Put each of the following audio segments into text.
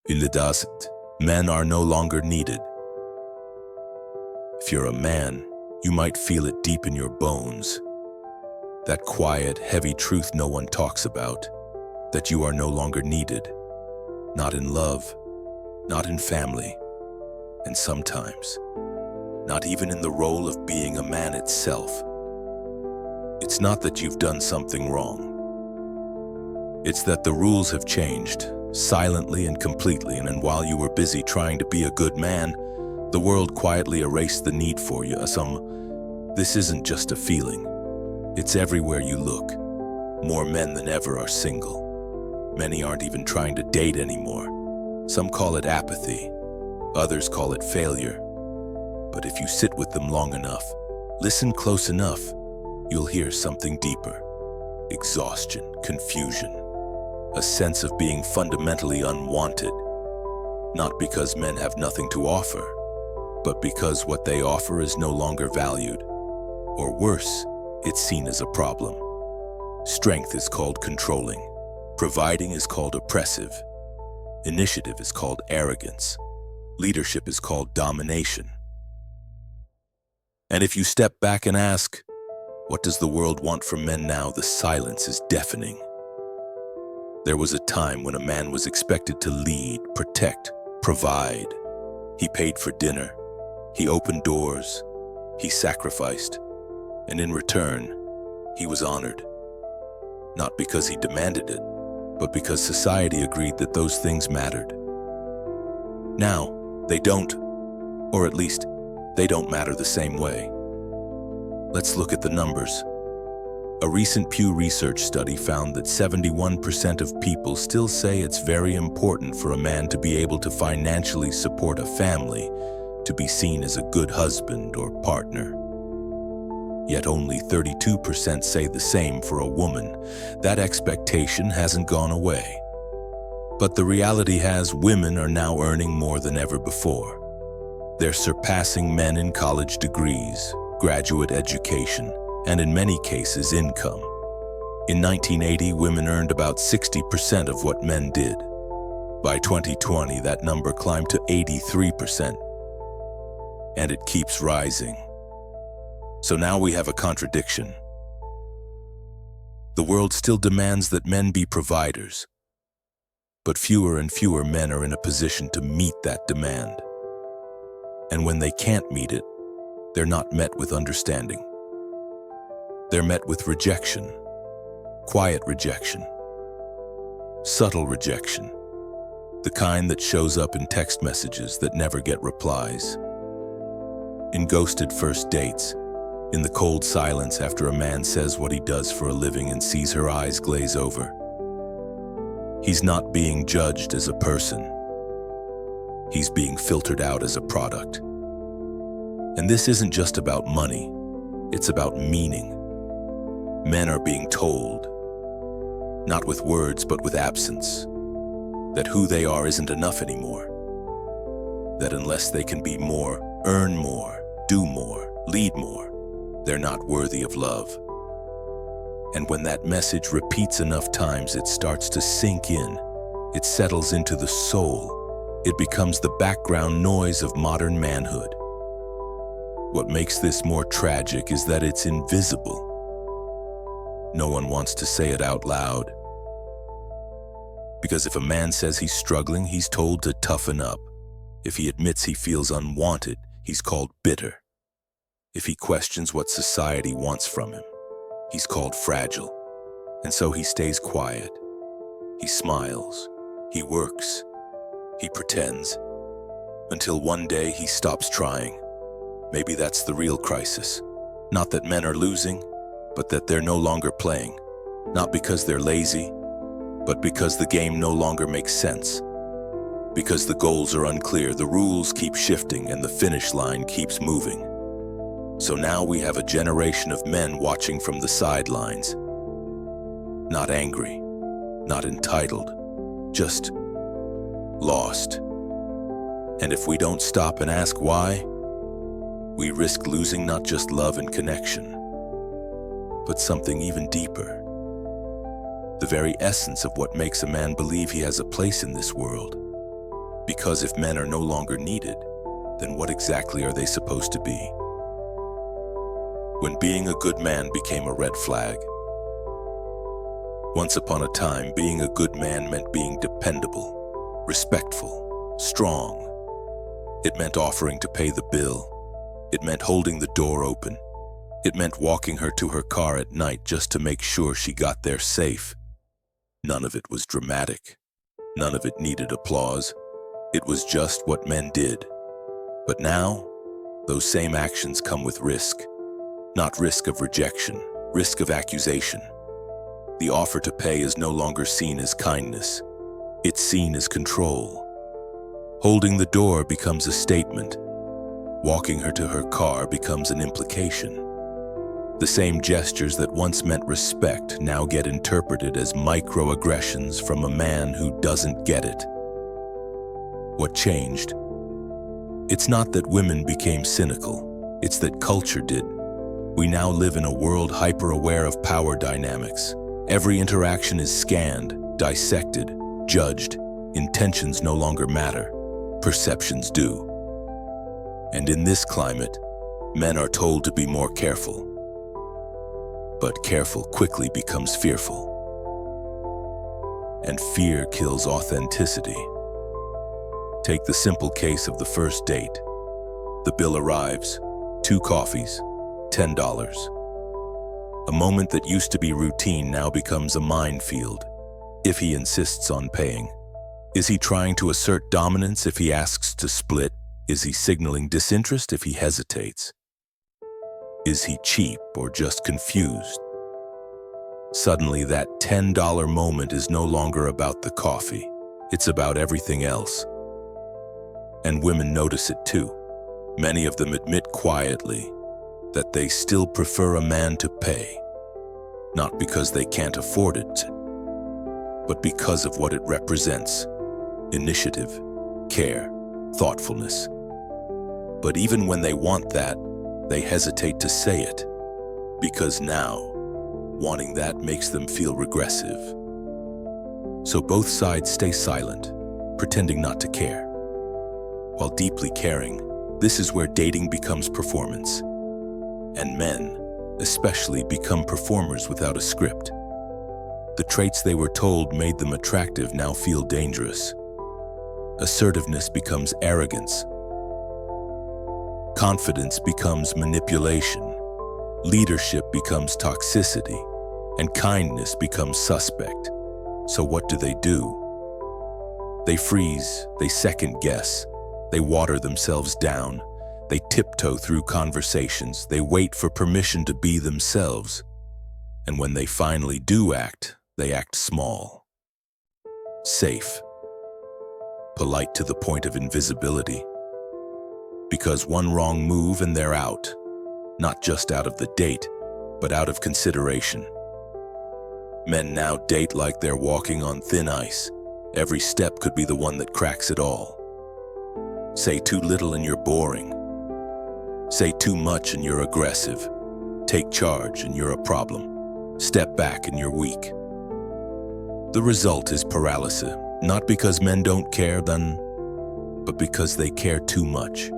Inadequacy. Men are no longer needed. If you're a man, you might feel it deep in your bones. That quiet, heavy truth no one talks about, that you are no longer needed. Not in love, not in family, and sometimes, not even in the role of being a man itself. It's not that you've done something wrong. It's that the rules have changed, silently and completely, and while you were busy trying to be a good man, the world quietly erased the need for you. This isn't just a feeling. It's everywhere you look. More men than ever are single. Many aren't even trying to date anymore. Some call it apathy. Others call it failure. But if you sit with them long enough, listen close enough, you'll hear something deeper. Exhaustion, confusion, a sense of being fundamentally unwanted. Not because men have nothing to offer, but because what they offer is no longer valued. Or worse, it's seen as a problem. Strength is called controlling. Providing is called oppressive. Initiative is called arrogance. Leadership is called domination. And if you step back and ask, what does the world want from men now? The silence is deafening. There was a time when a man was expected to lead, protect, provide. He paid for dinner. He opened doors. He sacrificed. And in return, he was honored. Not because he demanded it, but because society agreed that those things mattered. Now, they don't, or at least, they don't matter the same way. Let's look at the numbers. A recent Pew Research study found that 71% of people still say it's very important for a man to be able to financially support a family, to be seen as a good husband or partner. Yet only 32% say the same for a woman. That expectation hasn't gone away. But the reality has, women are now earning more than ever before. They're surpassing men in college degrees, graduate education, and in many cases, income. In 1980, women earned about 60% of what men did. By 2020, that number climbed to 83%. And it keeps rising. So now we have a contradiction. The world still demands that men be providers, but fewer and fewer men are in a position to meet that demand. And when they can't meet it, they're not met with understanding. They're met with rejection, quiet rejection, subtle rejection, the kind that shows up in text messages that never get replies, in ghosted first dates, in the cold silence after a man says what he does for a living and sees her eyes glaze over. He's not being judged as a person. He's being filtered out as a product. And this isn't just about money, it's about meaning. Men are being told, not with words but with absence, that who they are isn't enough anymore. That unless they can be more, earn more, do more, lead more, they're not worthy of love. And when that message repeats enough times, it starts to sink in. It settles into the soul. It becomes the background noise of modern manhood. What makes this more tragic is that it's invisible. No one wants to say it out loud. Because if a man says he's struggling, he's told to toughen up. If he admits he feels unwanted, he's called bitter. If he questions what society wants from him, he's called fragile. And so he stays quiet. He smiles. He works. He pretends. Until one day he stops trying. Maybe that's the real crisis. Not that men are losing, but that they're no longer playing. Not because they're lazy, but because the game no longer makes sense. Because the goals are unclear, the rules keep shifting, and the finish line keeps moving. So now we have a generation of men watching from the sidelines. Not angry, not entitled, just lost. And if we don't stop and ask why, we risk losing not just love and connection, but something even deeper. The very essence of what makes a man believe he has a place in this world. Because if men are no longer needed, then what exactly are they supposed to be? When being a good man became a red flag. Once upon a time, being a good man meant being dependable, respectful, strong. It meant offering to pay the bill. It meant holding the door open. It meant walking her to her car at night just to make sure she got there safe. None of it was dramatic. None of it needed applause. It was just what men did. But now, those same actions come with risk. Not risk of rejection, risk of accusation. The offer to pay is no longer seen as kindness. It's seen as control. Holding the door becomes a statement. Walking her to her car becomes an implication. The same gestures that once meant respect now get interpreted as microaggressions from a man who doesn't get it. What changed? It's not that women became cynical, it's that culture did. We now live in a world hyper-aware of power dynamics. Every interaction is scanned, dissected, judged. Intentions no longer matter. Perceptions do. And in this climate, men are told to be more careful. But careful quickly becomes fearful. And fear kills authenticity. Take the simple case of the first date. The bill arrives, 2 coffees, $10. A moment that used to be routine now becomes a minefield, if he insists on paying. Is he trying to assert dominance if he asks to split? Is he signaling disinterest if he hesitates? Is he cheap or just confused? Suddenly, that $10 moment is no longer about the coffee. It's about everything else. And women notice it too. Many of them admit quietly that they still prefer a man to pay, not because they can't afford it, but because of what it represents: initiative, care, thoughtfulness. But even when they want that, they hesitate to say it, because now, wanting that makes them feel regressive. So both sides stay silent, pretending not to care. While deeply caring, this is where dating becomes performance. And men, especially, become performers without a script. The traits they were told made them attractive now feel dangerous. Assertiveness becomes arrogance. Confidence becomes manipulation. Leadership becomes toxicity. And kindness becomes suspect. So what do? They freeze, they second guess, they water themselves down, they tiptoe through conversations, they wait for permission to be themselves. And when they finally do act, they act small. Safe. Polite to the point of invisibility. Because one wrong move and they're out. Not just out of the date, but out of consideration. Men now date like they're walking on thin ice. Every step could be the one that cracks it all. Say too little and you're boring. Say too much and you're aggressive. Take charge and you're a problem. Step back and you're weak. The result is paralysis, not because men don't care then, but because they care too much.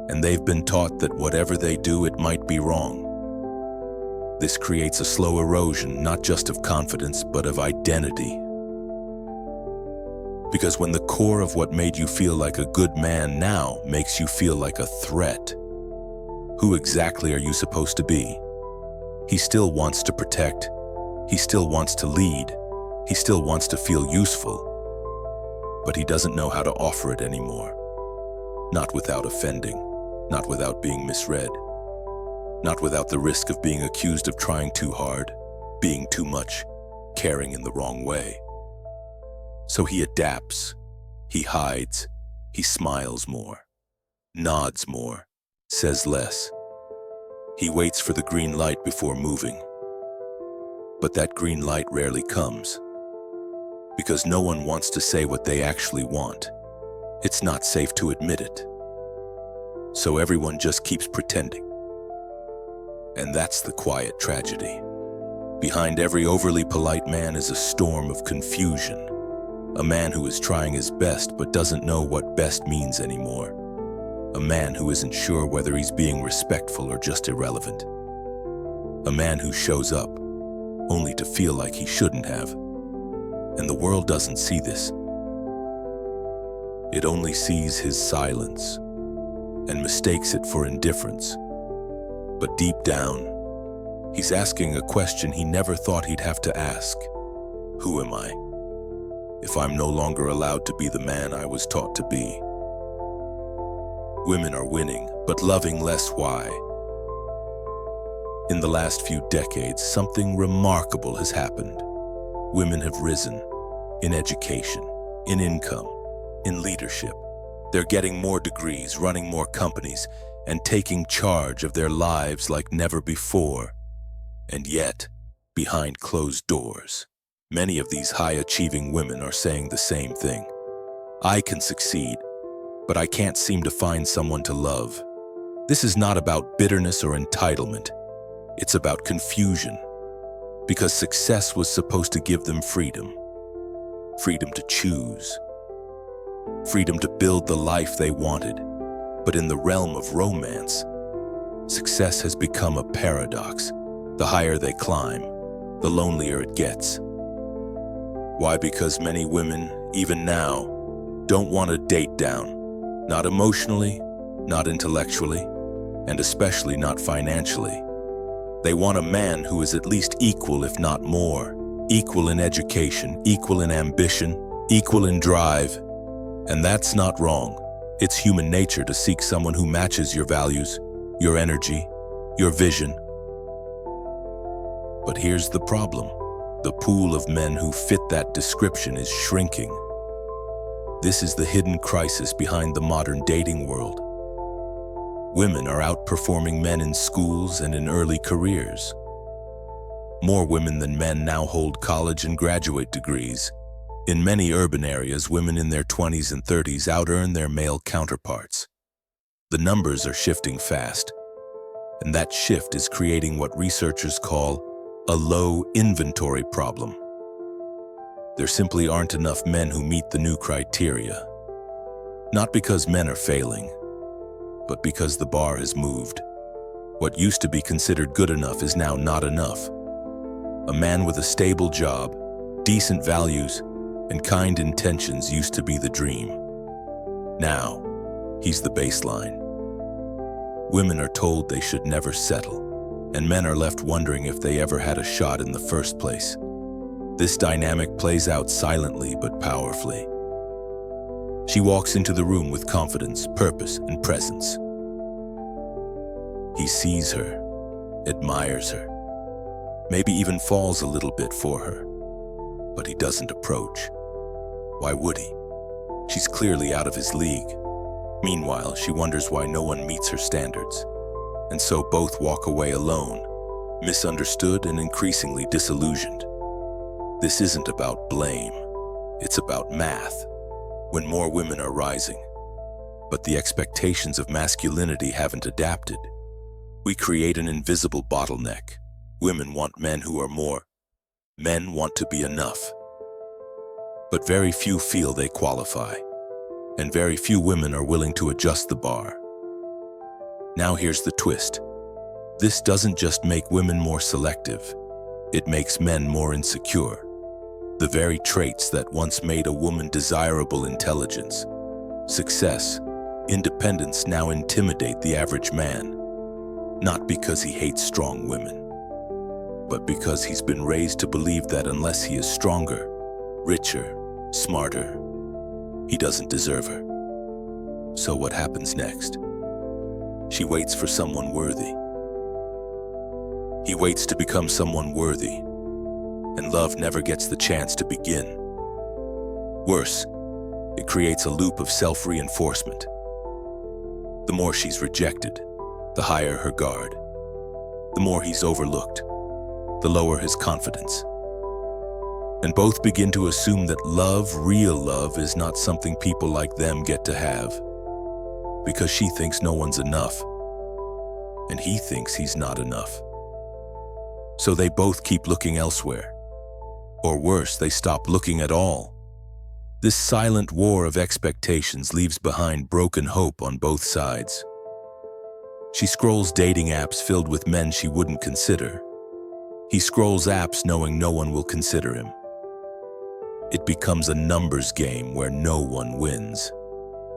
And they've been taught that whatever they do, it might be wrong. This creates a slow erosion, not just of confidence, but of identity. Because when the core of what made you feel like a good man now makes you feel like a threat, who exactly are you supposed to be? He still wants to protect. He still wants to lead. He still wants to feel useful. But he doesn't know how to offer it anymore. Not without offending, not without being misread. Not without the risk of being accused of trying too hard, being too much, caring in the wrong way. So he adapts, he hides, he smiles more, nods more, says less. He waits for the green light before moving. But that green light rarely comes, because no one wants to say what they actually want. It's not safe to admit it. So everyone just keeps pretending. And that's the quiet tragedy. Behind every overly polite man is a storm of confusion. A man who is trying his best but doesn't know what best means anymore. A man who isn't sure whether he's being respectful or just irrelevant. A man who shows up only to feel like he shouldn't have. And the world doesn't see this. It only sees his silence and mistakes it for indifference. But deep down, he's asking a question he never thought he'd have to ask. Who am I, if I'm no longer allowed to be the man I was taught to be? Women are winning, but loving less. Why? In the last few decades, something remarkable has happened. Women have risen in education, in income, in leadership. They're getting more degrees, running more companies, and taking charge of their lives like never before. And yet, behind closed doors, many of these high-achieving women are saying the same thing. I can succeed, but I can't seem to find someone to love. This is not about bitterness or entitlement. It's about confusion. Because success was supposed to give them freedom. Freedom to choose. Freedom to build the life they wanted. But in the realm of romance, success has become a paradox. The higher they climb, the lonelier it gets. Why? Because many women, even now, don't want to date down. Not emotionally, not intellectually, and especially not financially. They want a man who is at least equal, if not more. Equal in education, equal in ambition, equal in drive. And that's not wrong. It's human nature to seek someone who matches your values, your energy, your vision. But here's the problem. The pool of men who fit that description is shrinking. This is the hidden crisis behind the modern dating world. Women are outperforming men in schools and in early careers. More women than men now hold college and graduate degrees. In many urban areas, women in their 20s and 30s out-earn their male counterparts. The numbers are shifting fast, and that shift is creating what researchers call a low inventory problem. There simply aren't enough men who meet the new criteria. Not because men are failing, but because the bar has moved. What used to be considered good enough is now not enough. A man with a stable job, decent values, and kind intentions used to be the dream. Now, he's the baseline. Women are told they should never settle, and men are left wondering if they ever had a shot in the first place. This dynamic plays out silently but powerfully. She walks into the room with confidence, purpose, and presence. He sees her, admires her, maybe even falls a little bit for her, but he doesn't approach. Why would he? She's clearly out of his league. Meanwhile, she wonders why no one meets her standards. And so both walk away alone, misunderstood and increasingly disillusioned. This isn't about blame, it's about math. When more women are rising, but the expectations of masculinity haven't adapted, we create an invisible bottleneck. Women want men who are more. Men want to be enough. But very few feel they qualify, and very few women are willing to adjust the bar. Now here's the twist. This doesn't just make women more selective, it makes men more insecure. The very traits that once made a woman desirable, intelligence, success, independence, now intimidate the average man. Not because he hates strong women, but because he's been raised to believe that unless he is stronger, richer, smarter, he doesn't deserve her. So what happens next? She waits for someone worthy. He waits to become someone worthy, and love never gets the chance to begin. Worse, it creates a loop of self-reinforcement. The more she's rejected, the higher her guard. The more he's overlooked, the lower his confidence. And both begin to assume that love, real love, is not something people like them get to have. Because she thinks no one's enough, and he thinks he's not enough. So they both keep looking elsewhere. Or worse, they stop looking at all. This silent war of expectations leaves behind broken hope on both sides. She scrolls dating apps filled with men she wouldn't consider. He scrolls apps knowing no one will consider him. It becomes a numbers game where no one wins.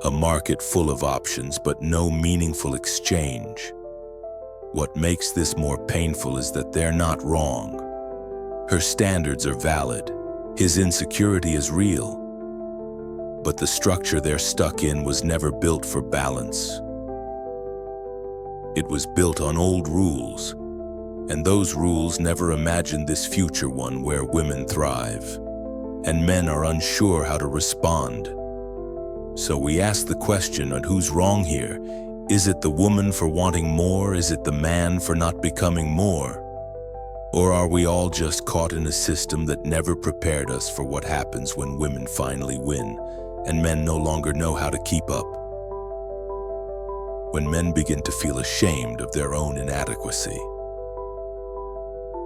A market full of options, but no meaningful exchange. What makes this more painful is that they're not wrong. Her standards are valid. His insecurity is real. But the structure they're stuck in was never built for balance. It was built on old rules, and those rules never imagined this future one where women thrive, and men are unsure how to respond. So we ask the question on who's wrong here. Is it the woman for wanting more? Is it the man for not becoming more? Or are we all just caught in a system that never prepared us for what happens when women finally win, and men no longer know how to keep up? When men begin to feel ashamed of their own inadequacy,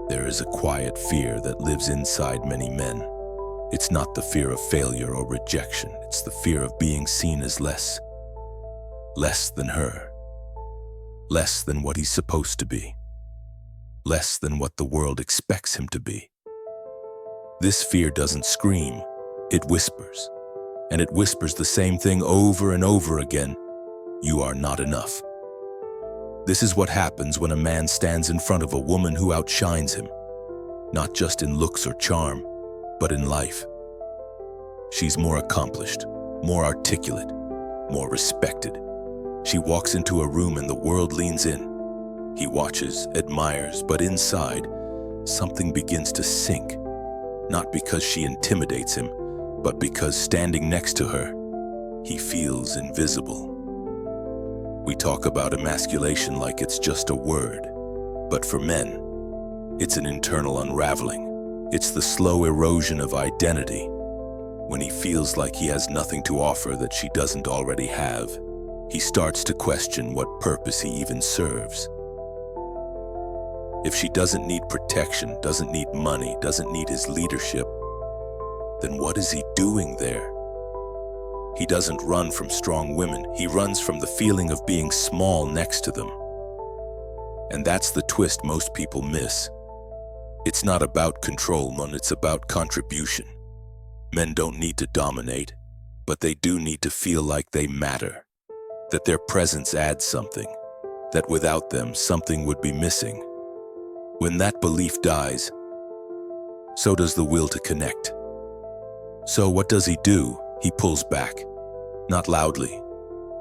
there is a quiet fear that lives inside many men. It's not the fear of failure or rejection. It's the fear of being seen as less than her, less than what he's supposed to be, less than what the world expects him to be. This fear doesn't scream, it whispers. And it whispers the same thing over and over again. You are not enough. This is what happens when a man stands in front of a woman who outshines him, not just in looks or charm, but in life. She's more accomplished, more articulate, more respected. She walks into a room and the world leans in. He watches, admires, but inside, something begins to sink, not because she intimidates him, but because standing next to her, he feels invisible. We talk about emasculation like it's just a word, but for men, it's an internal unraveling. It's the slow erosion of identity. When he feels like he has nothing to offer that she doesn't already have, he starts to question what purpose he even serves. If she doesn't need protection, doesn't need money, doesn't need his leadership, then what is he doing there? He doesn't run from strong women. He runs from the feeling of being small next to them. And that's the twist most people miss. It's not about control, man, it's about contribution. Men don't need to dominate, but they do need to feel like they matter, that their presence adds something, that without them something would be missing. When that belief dies, so does the will to connect. So what does he do? He pulls back, not loudly,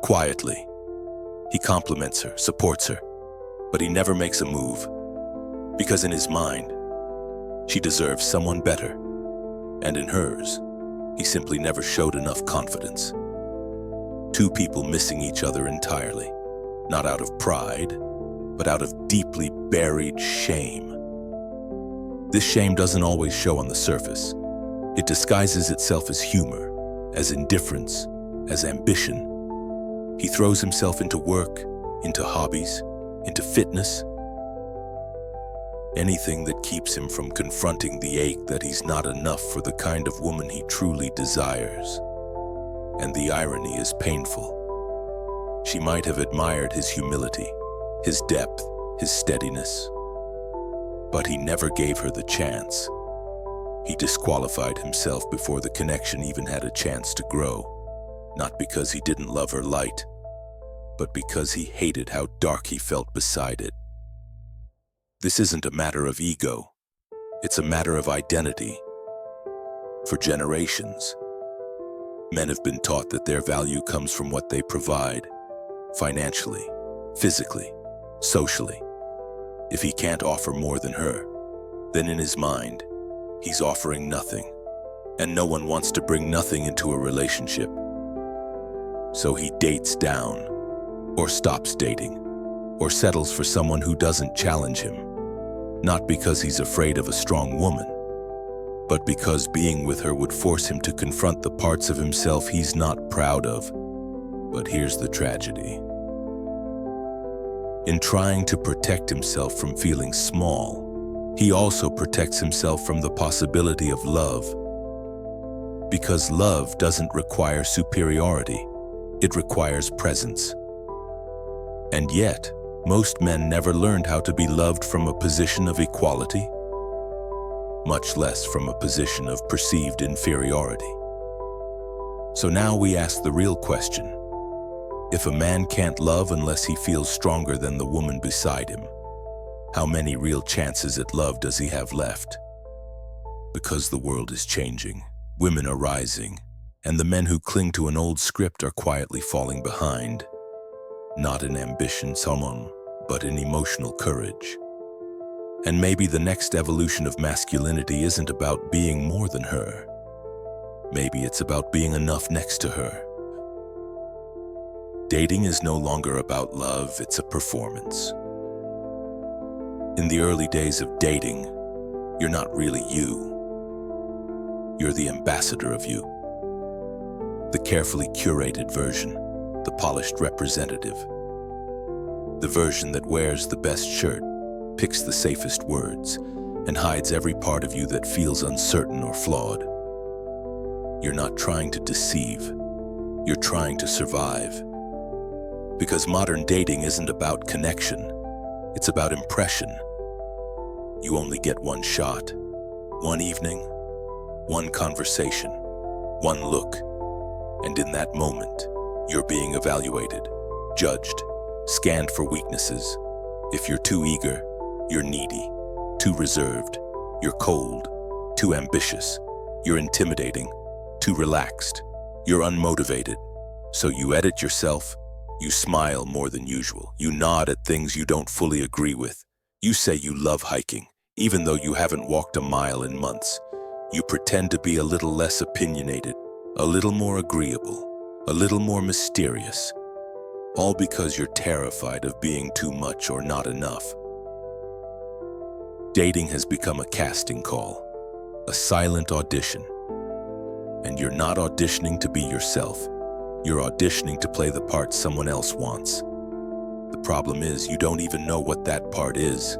quietly. He compliments her, supports her, but he never makes a move, because in his mind, she deserves someone better, and in hers, he simply never showed enough confidence. Two people missing each other entirely, not out of pride, but out of deeply buried shame. This shame doesn't always show on the surface. It disguises itself as humor, as indifference, as ambition. He throws himself into work, into hobbies, into fitness. Anything that keeps him from confronting the ache that he's not enough for the kind of woman he truly desires. And the irony is painful. She might have admired his humility, his depth, his steadiness. But he never gave her the chance. He disqualified himself before the connection even had a chance to grow, not because he didn't love her light, but because he hated how dark he felt beside it. This isn't a matter of ego, it's a matter of identity. For generations, men have been taught that their value comes from what they provide, financially, physically, socially. If he can't offer more than her, then in his mind, he's offering nothing, and no one wants to bring nothing into a relationship. So he dates down, or stops dating, or settles for someone who doesn't challenge him, not because he's afraid of a strong woman, but because being with her would force him to confront the parts of himself he's not proud of. But here's the tragedy. In trying to protect himself from feeling small, he also protects himself from the possibility of love. Because love doesn't require superiority, it requires presence. And yet, most men never learned how to be loved from a position of equality, much less from a position of perceived inferiority. So now we ask the real question: if a man can't love unless he feels stronger than the woman beside him, how many real chances at love does he have left? Because the world is changing, women are rising, and the men who cling to an old script are quietly falling behind. Not in ambition, someone, but in emotional courage. And maybe the next evolution of masculinity isn't about being more than her. Maybe it's about being enough next to her. Dating is no longer about love, it's a performance. In the early days of dating, you're not really you. You're the ambassador of you. The carefully curated version, the polished representative. The version that wears the best shirt, picks the safest words, and hides every part of you that feels uncertain or flawed. You're not trying to deceive, you're trying to survive. Because modern dating isn't about connection, it's about impression. You only get one shot, one evening, one conversation, one look, and in that moment, you're being evaluated, judged, scanned for weaknesses. If you're too eager, you're needy. Too reserved, you're cold. Too ambitious, you're intimidating. Too relaxed, you're unmotivated. So you edit yourself, you smile more than usual, you nod at things you don't fully agree with. You say you love hiking, even though you haven't walked a mile in months. You pretend to be a little less opinionated, a little more agreeable, a little more mysterious, all because you're terrified of being too much or not enough. Dating has become a casting call, a silent audition. And you're not auditioning to be yourself. You're auditioning to play the part someone else wants. The problem is you don't even know what that part is.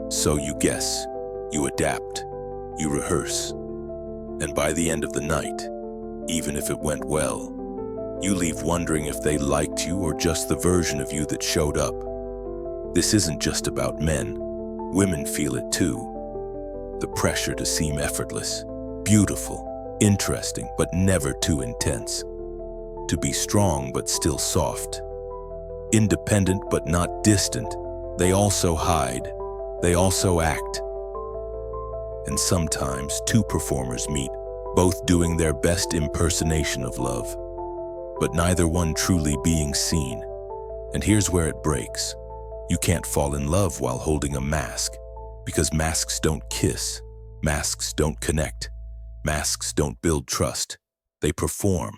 So you guess, you adapt, you rehearse. And by the end of the night, even if it went well, you leave wondering if they liked you or just the version of you that showed up. This isn't just about men. Women feel it too. The pressure to seem effortless, beautiful, interesting, but never too intense. To be strong but still soft. Independent but not distant. They also hide. They also act. And sometimes two performers meet, both doing their best impersonation of love, but neither one truly being seen. And here's where it breaks. You can't fall in love while holding a mask, because masks don't kiss, masks don't connect. Masks don't build trust, they perform.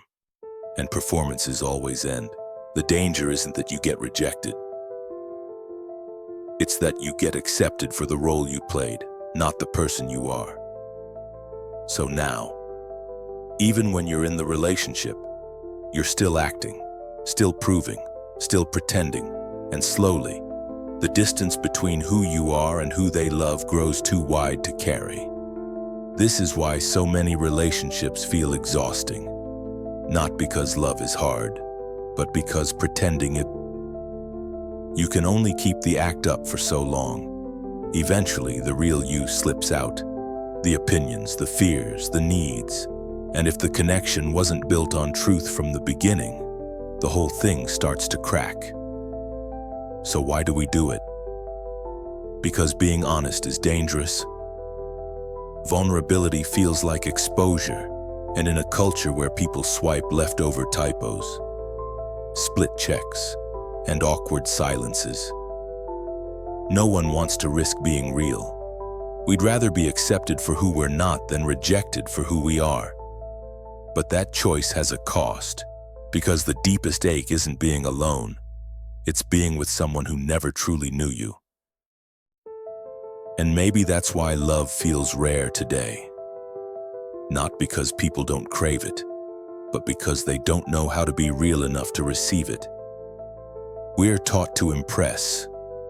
And performances always end. The danger isn't that you get rejected. It's that you get accepted for the role you played, not the person you are. So now, even when you're in the relationship, you're still acting, still proving, still pretending, and slowly, the distance between who you are and who they love grows too wide to carry. This is why so many relationships feel exhausting. Not because love is hard, but because pretending it. You can only keep the act up for so long. Eventually, the real you slips out. The opinions, the fears, the needs. And if the connection wasn't built on truth from the beginning, the whole thing starts to crack. So why do we do it? Because being honest is dangerous. Vulnerability feels like exposure, and in a culture where people swipe leftover typos, split checks, and awkward silences, no one wants to risk being real. We'd rather be accepted for who we're not than rejected for who we are. But that choice has a cost, because the deepest ache isn't being alone, it's being with someone who never truly knew you. And maybe that's why love feels rare today. Not because people don't crave it, but because they don't know how to be real enough to receive it. We're taught to impress,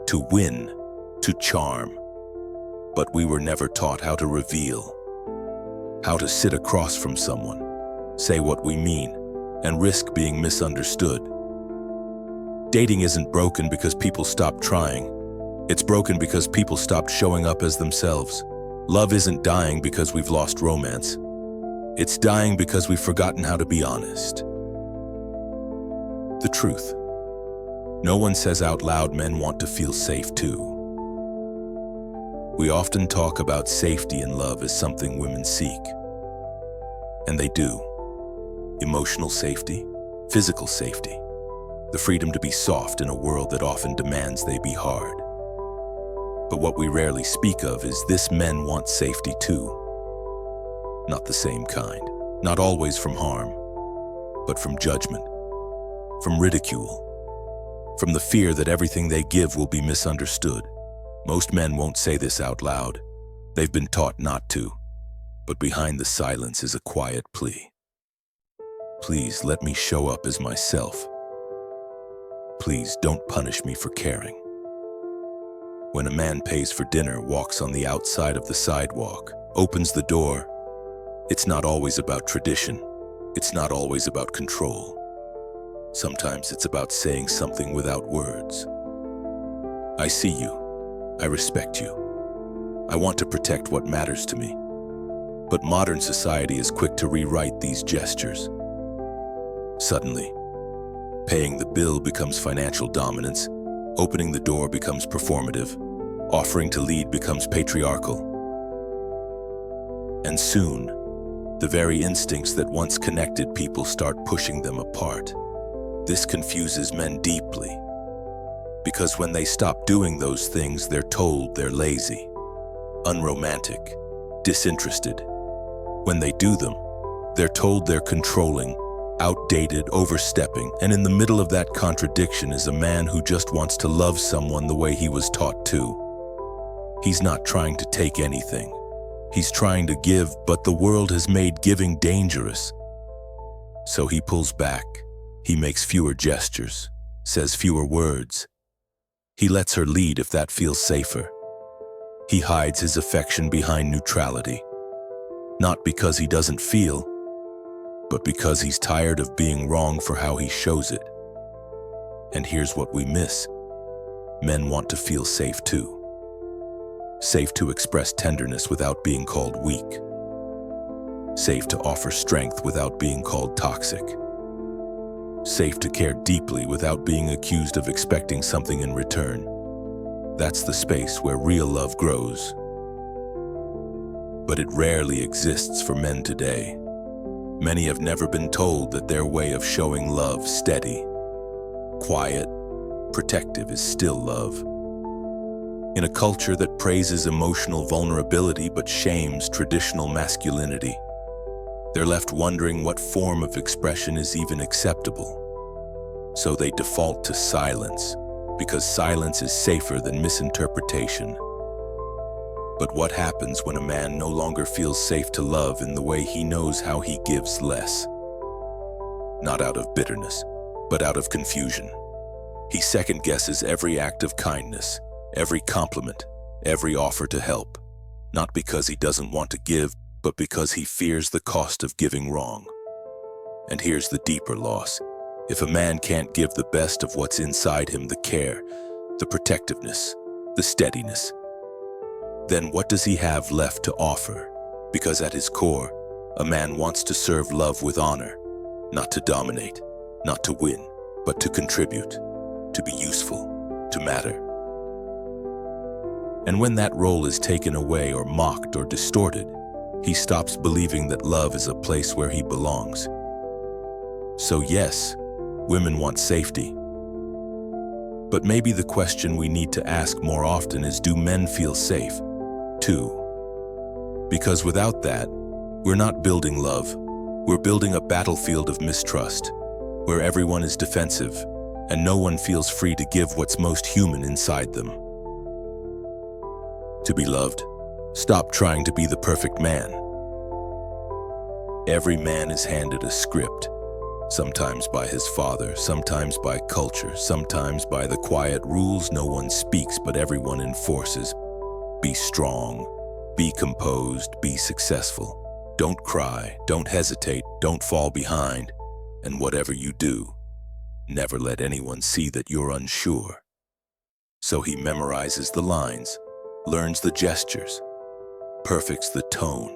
to win, to charm, but we were never taught how to reveal. how to sit across from someone, say what we mean, and risk being misunderstood. Dating isn't broken because people stopped trying. It's broken because people stopped showing up as themselves. Love isn't dying because we've lost romance. It's dying because we've forgotten how to be honest. The truth. No one says out loud men want to feel safe too. We often talk about safety in love as something women seek. And they do. Emotional safety, physical safety, the freedom to be soft in a world that often demands they be hard. But what we rarely speak of is this: men want safety too. Not the same kind, not always from harm, but from judgment, from ridicule, from the fear that everything they give will be misunderstood. Most men won't say this out loud. They've been taught not to. But behind the silence is a quiet plea. Please let me show up as myself. Please don't punish me for caring. When a man pays for dinner, walks on the outside of the sidewalk, opens the door, it's not always about tradition. It's not always about control. Sometimes it's about saying something without words. I see you. I respect you. I want to protect what matters to me. But modern society is quick to rewrite these gestures. Suddenly, paying the bill becomes financial dominance, opening the door becomes performative, offering to lead becomes patriarchal. And soon, the very instincts that once connected people start pushing them apart. This confuses men deeply, because when they stop doing those things, they're told they're lazy, unromantic, disinterested. When they do them, they're told they're controlling, outdated, overstepping, and in the middle of that contradiction is a man who just wants to love someone the way he was taught to. He's not trying to take anything. He's trying to give, but the world has made giving dangerous. So he pulls back. He makes fewer gestures, says fewer words. He lets her lead if that feels safer. He hides his affection behind neutrality. Not because he doesn't feel, but because he's tired of being wrong for how he shows it. And here's what we miss. Men want to feel safe too. Safe to express tenderness without being called weak. Safe to offer strength without being called toxic. Safe to care deeply without being accused of expecting something in return. That's the space where real love grows. But it rarely exists for men today. Many have never been told that their way of showing love, steady, quiet, protective, is still love. In a culture that praises emotional vulnerability but shames traditional masculinity, they're left wondering what form of expression is even acceptable. So they default to silence, because silence is safer than misinterpretation. But what happens when a man no longer feels safe to love in the way he knows how he gives less? Not out of bitterness, but out of confusion. He second-guesses every act of kindness, every compliment, every offer to help, not because he doesn't want to give, but because he fears the cost of giving wrong. And here's the deeper loss. If a man can't give the best of what's inside him, the care, the protectiveness, the steadiness, then what does he have left to offer? Because at his core, a man wants to serve love with honor, not to dominate, not to win, but to contribute, to be useful, to matter. And when that role is taken away or mocked or distorted, he stops believing that love is a place where he belongs. So yes, women want safety. But maybe the question we need to ask more often is, do men feel safe too? Because without that, we're not building love. We're building a battlefield of mistrust, where everyone is defensive and no one feels free to give what's most human inside them. To be loved, stop trying to be the perfect man. Every man is handed a script, sometimes by his father, sometimes by culture, sometimes by the quiet rules no one speaks but everyone enforces. Be strong, be composed, be successful. Don't cry, don't hesitate, don't fall behind. And whatever you do, never let anyone see that you're unsure. So he memorizes the lines, learns the gestures, perfects the tone.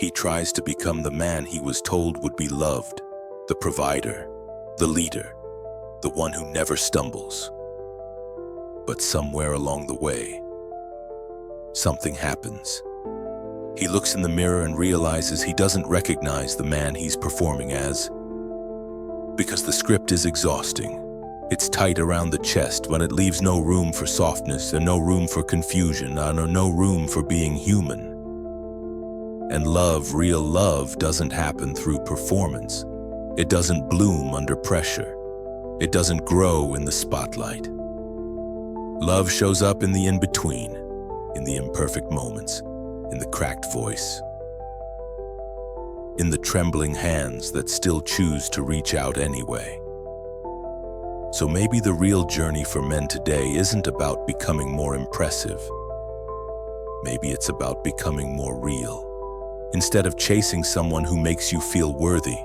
He tries to become the man he was told would be loved, the provider, the leader, the one who never stumbles. But somewhere along the way, something happens. He looks in the mirror and realizes he doesn't recognize the man he's performing as. Because the script is exhausting. It's tight around the chest when it leaves no room for softness and no room for confusion and no room for being human. And love, real love, doesn't happen through performance. It doesn't bloom under pressure. It doesn't grow in the spotlight. Love shows up in the in-between, in the imperfect moments, in the cracked voice, in the trembling hands that still choose to reach out anyway. So maybe the real journey for men today isn't about becoming more impressive. Maybe it's about becoming more real. Instead of chasing someone who makes you feel worthy,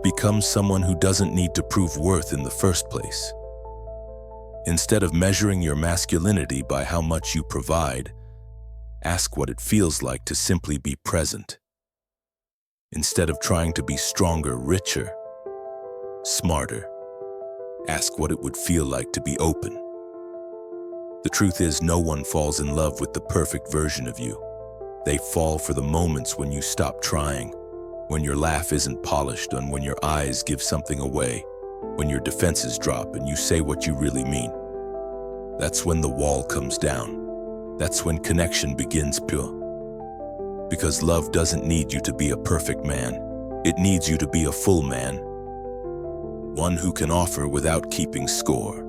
become someone who doesn't need to prove worth in the first place. Instead of measuring your masculinity by how much you provide, ask what it feels like to simply be present. Instead of trying to be stronger, richer, smarter, ask what it would feel like to be open. The truth is, no one falls in love with the perfect version of you. They fall for the moments when you stop trying, when your laugh isn't polished and when your eyes give something away, when your defenses drop and you say what you really mean. That's when the wall comes down. That's when connection begins pure. Because love doesn't need you to be a perfect man. It needs you to be a full man. One who can offer without keeping score.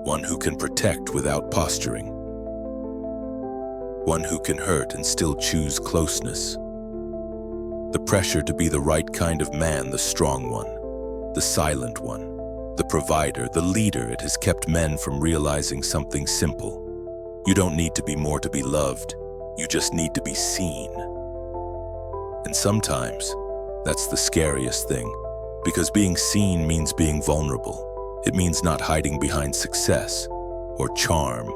One who can protect without posturing. One who can hurt and still choose closeness. The pressure to be the right kind of man, the strong one, the silent one, the provider, the leader, it has kept men from realizing something simple. You don't need to be more to be loved. You just need to be seen. And sometimes, that's the scariest thing, because being seen means being vulnerable. It means not hiding behind success, or charm,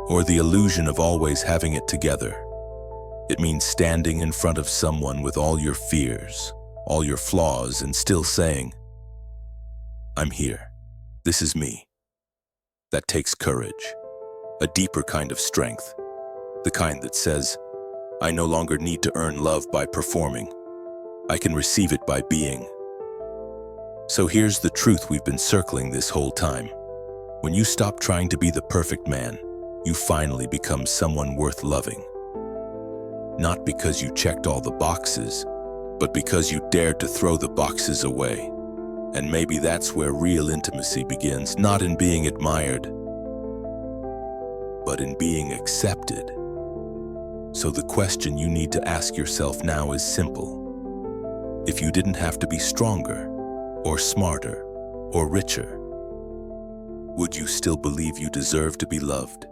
or the illusion of always having it together. It means standing in front of someone with all your fears, all your flaws, and still saying, "I'm here. This is me." That takes courage, a deeper kind of strength, the kind that says, I no longer need to earn love by performing. I can receive it by being. So here's the truth we've been circling this whole time. When you stop trying to be the perfect man, you finally become someone worth loving. Not because you checked all the boxes, but because you dared to throw the boxes away. And maybe that's where real intimacy begins, not in being admired, but in being accepted. So the question you need to ask yourself now is simple. If you didn't have to be stronger, or smarter, or richer, would you still believe you deserve to be loved?